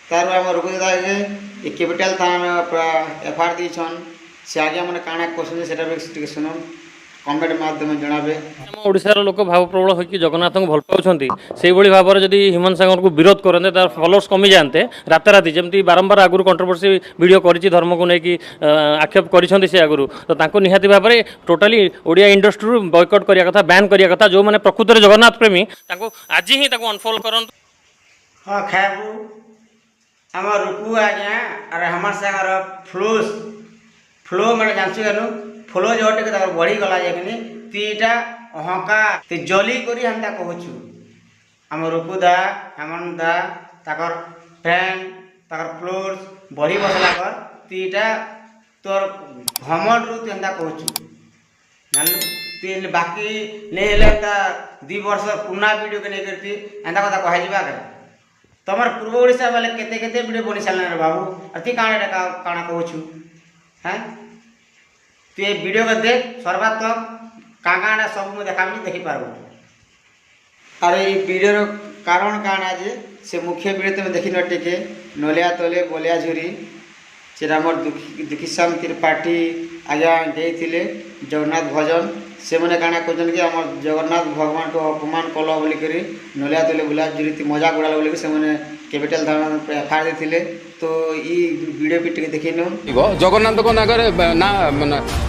तार आम रुकुदा ये कैपिटल थाना एफआईआर दीछन से आगे मैंने काଣା क्वेश्चन से भी सुन कमेंट माध्यम जनाबे। ओडिशार लोक भावप्रबल होकर जगन्नाथ को भल पाँच से भाव में जदि हेमंत सागर को विरोध करते तार फॉलोअर्स कमी जाते राताराति जमी बारंबार आगुरी कंट्रोवर्सी वीडियो करी धर्म को लेकिन आक्षेप कर आगुरी तो निहाती भाव में टोटाली ओडिया इंडस्ट्री बॉयकट करिया कथा बैन करिया कथा जो मैंने प्रकृत में जगन्नाथ प्रेमी आज ही अनफॉलो करन। हाँ खाबू आम रूपू आज्ञा अरे हमार सागर फ्लो मैंने जानसी गलु फ्लो जो टे बढ़ी गला जाकि तीटा अहंका ती जली करी हेन्ता कहूँ आम रूपुदा हेमंत दा ताकर फैन ताकर फ्लोर्स बढ़ी बसला कर तीटा तोर घमंड रू तू एंता कहूँ जानलु ती बाकी नहीं हेले दी वर्ष पुना वीडियो के नहीं करती एंता कथा कह तमर पूर्व ओडिशा वाले केते केते वीडियो बनी सारे रे बाबू अति काଣା काଣା कहूँ हैं तु ये वीडियो के देख सर्वात्मक काଣା सब मुझे देखा देखी पार्बू। अरे ये वीडियो कारण काଣା जे से मुख्य वीडियो तुम देखी न टिके नलिया तले बलिया झुरी से दुखीश्याम त्रिपाठी आज्ञा गई जगन्नाथ भजन से मैंने काଣା कहते कि आम जगन्नाथ भगवान को अपमान कल बोलिक नलिया तले बुला जुरी मजाक उड़ा बोलिक से मैंने कैपिटल थाना एफआईआर देते तो ये वीडियो भी टिके देखी जगन्नाथ को नागर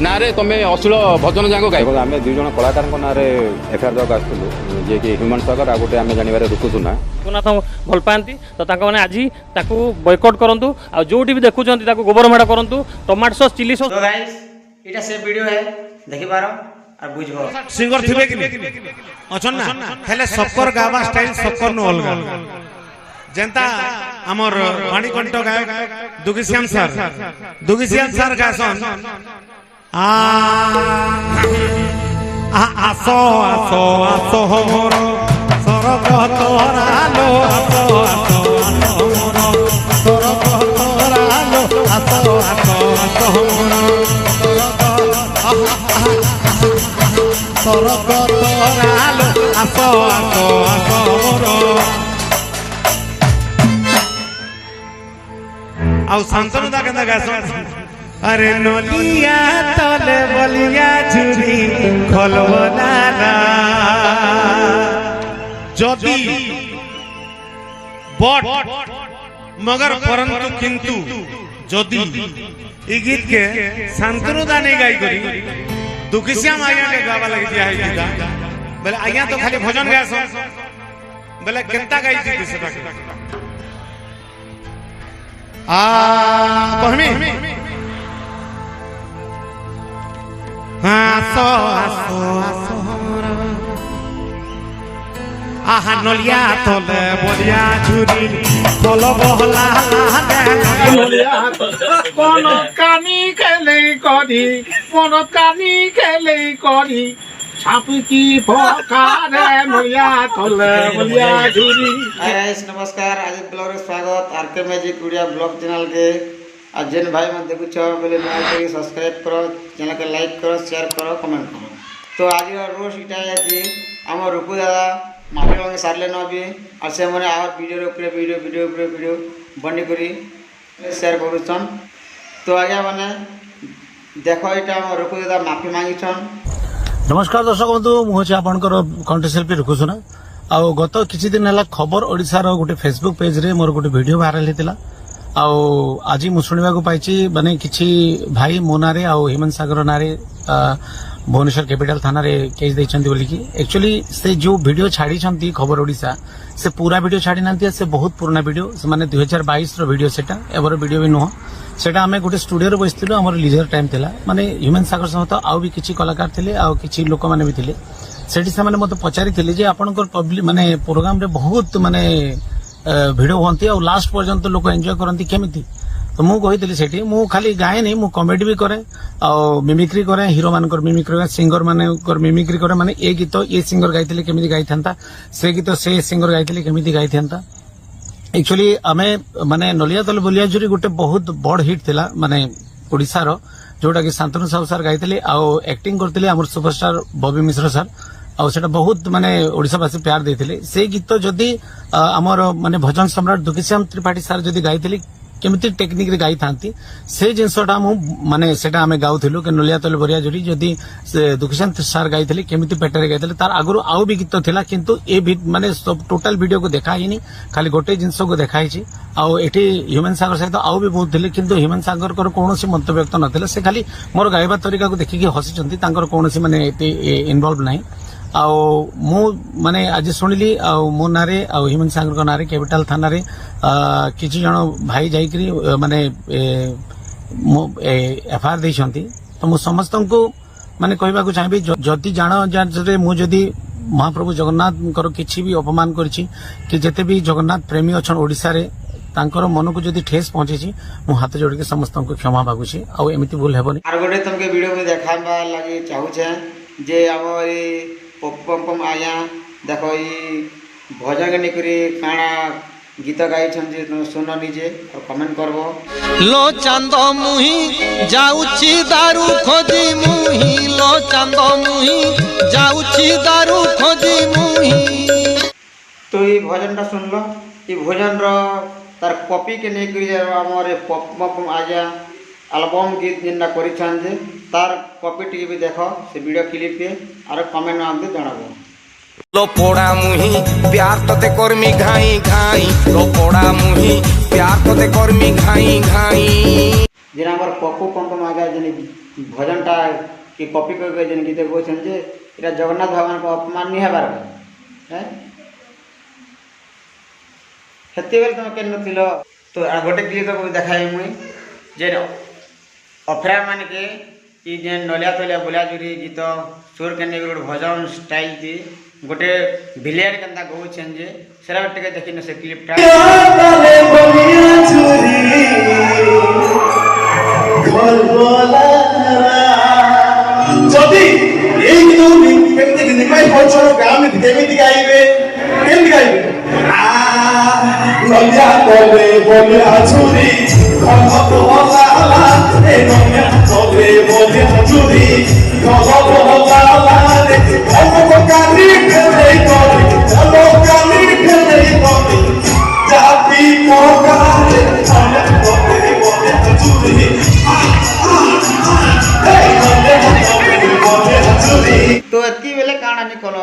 ना रे तुम अश्लील भजन जाक गाय आम दुई जन कलाकार ना एफआईआर देवाक आसलु जे कि हेमंत सागर आ गोटे आम जानवर रुकुसुना जगन्नाथ भल पाती तो मैंने आज बॉयकट करूँ आ जो भी देखुं गोबर मेढ़ करूँ टमाटो सॉस चिली सॉस। तो गाइस इटा से वीडियो है देखि पारो और बुझबो सिंगर थिबे कि अछन ना हेले सबकर गावा स्टाइल सबकर न अलगा जेंता हमर वाणीकंठ गायक दुगीश्याम सर गासन आ आसो आसो आसो मोर सरग तोरालो आसो आसो मोर सरग तोरालो आसो आसो आसो मोर सरग तोरालो आसो आसो आसो मोर आउ शांतनु दा केंदा गासो अरे नलिया तले बलिया झुरी खलबलाला जदी बट मगर परंतु किंतु जदी ई गीत के शांतनु दा नहीं गाई करी दुखीश्याम आज्ञा के गावा लगी दिया है गीता बोले आज्ञा तो खाली भजन गासो बोले केंता गाई थी सेटा आ कहमी आसो आसो आसो आहा नलिया तले बलिया झुरी कल बहला नलिया कोन कानी खेले करी कोन कानी खेले करी छापकी भकारे नलिया तले बलिया झुरी। नमस्कार आज ब्लॉग रे स्वागत RK magic Odia blog channel के आज जेन भाई मैं देखु बोले लाइक सब्सक्राइब करो चैनल के लाइक करो शेयर करो कमेंट करो। तो आज रोज इटा है कि आम रूपू दादा माफी मांगे सारे न भी और से मैंने आर वीडियो बनी करी शेयर करुछन। तो आज्ञा मैंने देख यहाँ आम रूपू दादा माफी मांगिछन। नमस्कार दर्शक बंधु मुझे आपंकर कंठशिल्पी रुकुसुना आ गत किछि दिन है खबर ओडिशार गोटे फेसबुक पेज रे मोर गोटे वीडियो वायरल होता आज मु शुणा पाई माने किछि भाई मो नारे आ हेमंत सागर नारे भुवनेश्वर कैपिटल थाना रे केस देइछंती बोलिकी एक्चुअली से जो वीडियो छाड़ी छंती खबर ओडिशा से पूरा वीडियो छाड़ी नांती से बहुत पुराना वीडियो से माने 2022 रो वीडियो सेटा एबर वीडियो भी नुह सेटा आमे गोटे स्टूडियो रे बसिथिलु हमर लीजर टाइम थिला माने हेमंत सागर सहित आउ भी किछि कलाकार थिले आ किछि लोक माने भी थिले सेठी से माने मते पचारि थिले जे आपनकर पब्लिक माने प्रोग्राम रे बहुत माने वीडियो होंती और लास्ट पर्यंत लोक एंजॉय करंती केमिति तो मु कही सेठी मु खाली गाए नहीं मु कॉमेडी भी करे और मिमिक्री करे हीरो मानकर मिमिक्री सिंगर मानकर मिमिक्री करे माने ए गीत ये सिंगर गाइथिले केमिति गाइथांता से गीत से सिंगर गाइथिले केमिति गाइथांता। एक्चुअली आमे माने नलिया तले बलिया झुरी गोटे बहुत बड़ हिट थिला माने ओडिसा रो जोटा कि शांतनु साहू सर गाइथिले आ एक्टिंग करथिले हमर सुपरस्टार बॉबी मिश्र सर ଆଉ ସେଟା ବହୁତ ମାନେ ଓଡ଼ିଶାବାସୀ ପ୍ୟାର ଦେଇଥିଲେ ସେଇ ଗୀତ ଯଦି ଆମର ମାନେ ଭଜନ ସମ୍ରାଟ ଦୁଃଖୀଶ୍ୟାମ ତ୍ରିପାଠୀ ସାର୍ ଯଦି ଗାଇଥିଲେ କେମିତି ଟେକ୍ନିକରେ ଗାଇଥାନ୍ତି ସେଇ ଜିନିଷଟା ମୁଁ ମାନେ ସେଟା ଆମେ ଗାଉଥିଲୁ କି ନୋଲିଆ ତଲେ ବରିଆ ଯୋଡ଼ି ଯଦି ସେ ଦୁଃଖୀଶ୍ୟାମ ସାର୍ ଗାଇଥିଲେ କେମିତି ପେଟରେ ଗାଇଥିଲେ ତାର ଆଗରୁ ଆଉ ବି ଗୀତ ଥିଲା କିନ୍ତୁ ଏ ମାନେ ଟୋଟାଲ ଭିଡିଓକୁ ଦେଖା ହେଇନି ଖାଲି ଗୋଟେ ଜିନିଷକୁ ଦେଖା ହେଇଛି ଆଉ ଏଠି ହ୍ୟୁମାନ ସାଗର ସହିତ ଆଉ ବି ବହୁତ ଥିଲେ କିନ୍ତୁ ହ୍ୟୁମାନ ସାଗରଙ୍କର କୌଣସି ମନ୍ତବ୍ୟ ନଥିଲା ସେ ଖାଲି ମୋର ଗାଇବା ତରିକାକୁ ଦେଖିକି ହସିଛନ୍ତି ତାଙ୍କର କୌଣସି ମାନେ ଏତେ ଇନଭଲ୍ଭ ନାହିଁ ଆଉ ମୁଁ ମାନେ ଆଜି ଶୁଣିଲି ଆଉ ମୋ ନାଁରେ ଆଉ ହ୍ୟୁମାନ ସାଗରଙ୍କ ନାଁରେ କ୍ୟାପିଟାଲ ଥାନାରେ କିଛି ଜଣ ଭାଇ ଯାଇକରି ମାନେ ଏଫଆଇଆର ଦେଇଛନ୍ତି ତ ମୁଁ ସମସ୍ତଙ୍କୁ ମାନେ କହିବାକୁ ଚାହିଁବି ଯଦି ଜାଣରେ ମୁଁ ଯଦି ମହାପ୍ରଭୁ ଜଗନ୍ନାଥଙ୍କର କିଛି ବି ଅପମାନ କରିଛି କି ଯେତେ ବି ଜଗନ୍ନାଥ ପ୍ରେମୀ ଅଛନ୍ ଓଡ଼ିଶାରେ ତାଙ୍କର ମନକୁ ଯଦି ଠେସ ପହଞ୍ଚିଛି ମୁଁ ହାତ ଯୋଡ଼ିକି ସମସ୍ତଙ୍କୁ କ୍ଷମା ମାଗୁଛି ଆଉ ଏମିତି ଭୁଲ ହେବନି আর গোটে তোমাকে ভিডিও দেখাবা লাগি চাহুছে যে আমার এই পপম আয়া দেখো এই ভজন নিকরি কাଣା গীত গাইছেন যে তুমি শুনো নিজে আর কমেন্ট করবো লো চান্দ মুহি যাউছি দারু খোঁজি মুহি লো চান্দ মুহি যাউছি দারু খোঁজি মুহি তো এই ভজনটা শুনলো এই ভজনর তার কপিকে নেইকরি আমার পপম আয়া আলবম গীত যেটা করেছেন যে তার কপিটি भी দেখ সে ভিডিও ক্লিপকে আর কমেন্ট আমাদের জানাবো লো পোড়া মুহি প্যার তোতে কর্মী ঘাই ঘাই লো পোড়া মুহি প্যার তোতে কর্মী ঘাই ঘাই যেন আমার পপু পম্পম আগে যে ভজনটা কি কপি করে যে গীতে বলছেন যে এটা জগন্নাথ ভগবানকে অপমান নিয়ে হেবার হ্যাঁ সেতবেলে তুমি কেন ছিল তো আর গোটে ক্লিপ দেখাই মুই যে অফরা মানকে ই যে নলিয়া তলিয়া বুলিয়া জুড়ি গীত সুর কেনে গোটে ভজন স্টাইল দি গোটে ভিলিয়ার কেনতা গাউছেন যে সেটা টিকে দেখিন সে ক্লিপটা যদি এই গীত কেমতি নিমাই হচ্ছে আমি কেমিতি গাইবে কেমতি গাইবে নলিয়া তলে বলিয়া চুরি খলক হলালা এ নলিয়া তলে বলিয়া চুরি খলক হলালা রে খলক কালি ফেলে করে খলক কালি ফেলে করে জাতি মগারে নলিয়া তলে বলিয়া চুরি তো এতকি বেলে কাଣା নি কল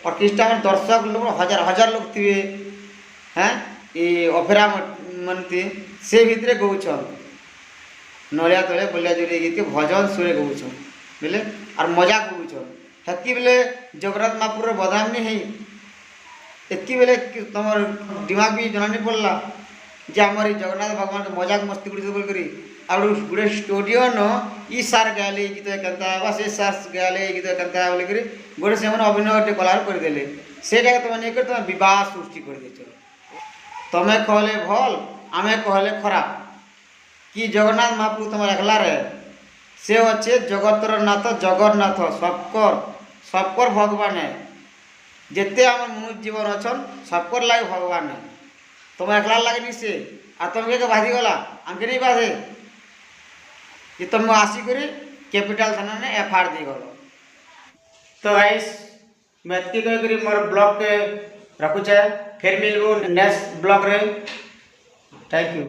অর্কেস্ট্রা में दर्शक लोग हजार हजार लोग थिए हैं ये ऑपेरा मनती से भितरे गौछन नलिया तले बलिया जोरी गीत भजन सुरे गौछन बेले और मजा गौछन हेतकी बेले जगन्नाथ महापुर बदाम नहीं है एतकी बेले तमर दिमाग भी जना नहीं पड़ला जे आमर जगन्नाथ भगवान के मजाक मस्ती गुड़ी बोल करी और गोटे स्टूडियो न ई सार गाले गीत केनता बा से सार गाले गीत केनता बोल करी गोटे से अभिनय कलार करदेले सेटा तुम नहीं कर तुम विवाद सृष्टि कर देच तुम्हें कहले भल आमे कहले खराब कि जगन्नाथ महाप्रभु तुम एकला रे से अच्छे जगतर नाथ जगन्नाथ सबकर भगवान है जिते आम मनुष्य जीवन अच्छन सबकर लागे भगवान है तुम एकला लगे से आ तुमके के बाधी गला आमके नहीं बाधे कि तुम आसी करी कैपिटल थाना ने एफआईआर दी गलो तो गाइस मैं एतकी करी मोर ब्लॉग के रखुचे फिर मिलबू नेक्स्ट ब्लॉग रे थैंक यू।